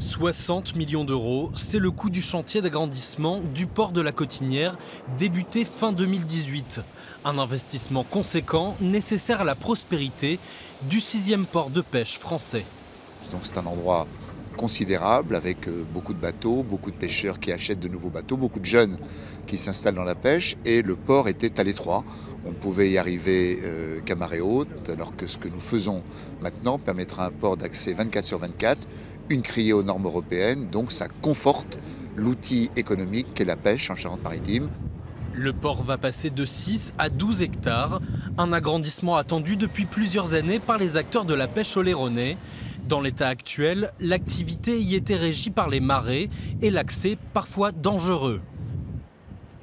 60 millions d'euros, c'est le coût du chantier d'agrandissement du port de la Cotinière, débuté fin 2018. Un investissement conséquent, nécessaire à la prospérité du 6e port de pêche français. Donc c'est un endroit considérable avec beaucoup de bateaux, beaucoup de pêcheurs qui achètent de nouveaux bateaux, beaucoup de jeunes qui s'installent dans la pêche et le port était à l'étroit. On ne pouvait y arriver qu'à marée haute, alors que ce que nous faisons maintenant permettra à un port d'accès 24/24, une criée aux normes européennes, donc ça conforte l'outil économique qu'est la pêche en Charente-Maritime. Le port va passer de 6 à 12 hectares, un agrandissement attendu depuis plusieurs années par les acteurs de la pêche oléronais. Dans l'état actuel, l'activité y était régie par les marées et l'accès parfois dangereux.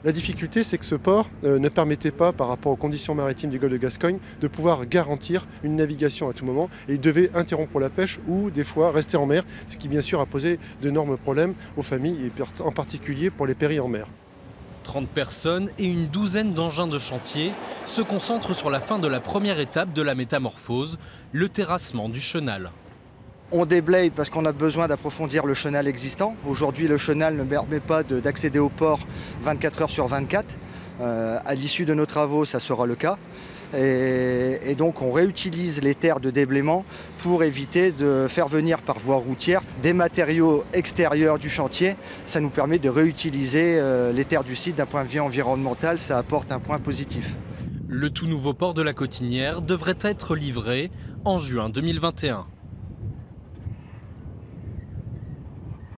La difficulté, c'est que ce port ne permettait pas, par rapport aux conditions maritimes du golfe de Gascogne, de pouvoir garantir une navigation à tout moment. Et il devait interrompre la pêche ou des fois rester en mer, ce qui bien sûr a posé d'énormes problèmes aux familles et en particulier pour les péris en mer. 30 personnes et une douzaine d'engins de chantier se concentrent sur la fin de la première étape de la métamorphose, le terrassement du chenal. On déblaye parce qu'on a besoin d'approfondir le chenal existant. Aujourd'hui, le chenal ne permet pas d'accéder au port 24 heures sur 24. À l'issue de nos travaux, ça sera le cas. Et donc, on réutilise les terres de déblaiement pour éviter de faire venir par voie routière des matériaux extérieurs du chantier. Ça nous permet de réutiliser les terres du site d'un point de vue environnemental. Ça apporte un point positif. Le tout nouveau port de la Cotinière devrait être livré en juin 2021.